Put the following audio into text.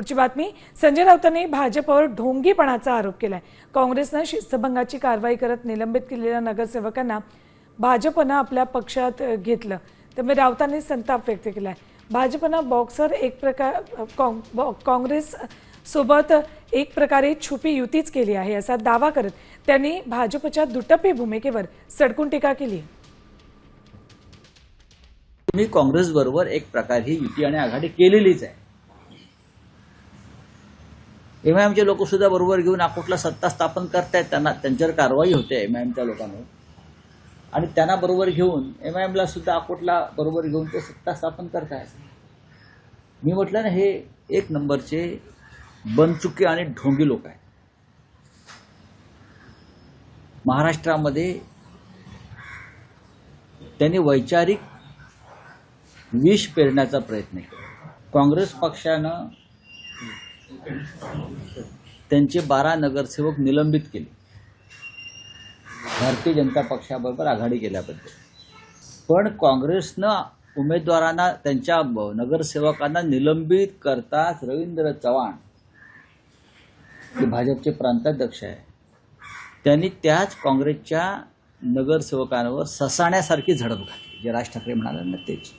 पुढची बातमी, संजय राऊतांनी भाजपवर ढोंगीपणाचा आरोप केलाय। काँग्रेसनं शिस्तभंगाची कारवाई करत निलंबित केलेल्या नगरसेवकांना भाजपनं आपल्या पक्षात घेतलं, त्यामुळे राऊतांनी संताप व्यक्त केलाय। भाजपनं बॉक्सर काँग्रेस सोबत एक प्रकारे छुपी युतीच केली आहे असा दावा करत त्यांनी भाजपच्या दुटप्पी भूमिकेवर सडकून टीका केली। तुम्ही काँग्रेस बरोबर एक प्रकारे युती आणि आघाडी केलेलीच आहे। एमआयएमचे लोक सुद्धा बरोबर घेऊन आकोटला सत्ता स्थापन करतायत, त्यांना त्यांच्यावर कारवाई होते एमआयएमच्या लोकांवर, आणि त्यांना बरोबर घेऊन एमआयएमला सुद्धा आकोटला बरोबर घेऊन ते सत्ता स्थापन करतायत। मी म्हटलं ना, हे एक नंबरचे बनचुके आणि ढोंगी लोक आहेत। महाराष्ट्रामध्ये त्यांनी वैचारिक विष पेरण्याचा प्रयत्न केला। काँग्रेस पक्षानं त्यांचे 12 नगरसेवक निलंबित केले भारतीय जनता पक्षाबरोबर आघाडी केल्याबद्दल। पण काँग्रेसनं उमेदवारांना, त्यांच्या नगरसेवकांना निलंबित करताच रवींद्र चव्हाण, जे भाजपचे प्रांताध्यक्ष आहे, त्यांनी त्याच काँग्रेसच्या नगरसेवकांवर ससाण्यासारखी झडप घातली, जे राज ठाकरे म्हणाले ना तेच।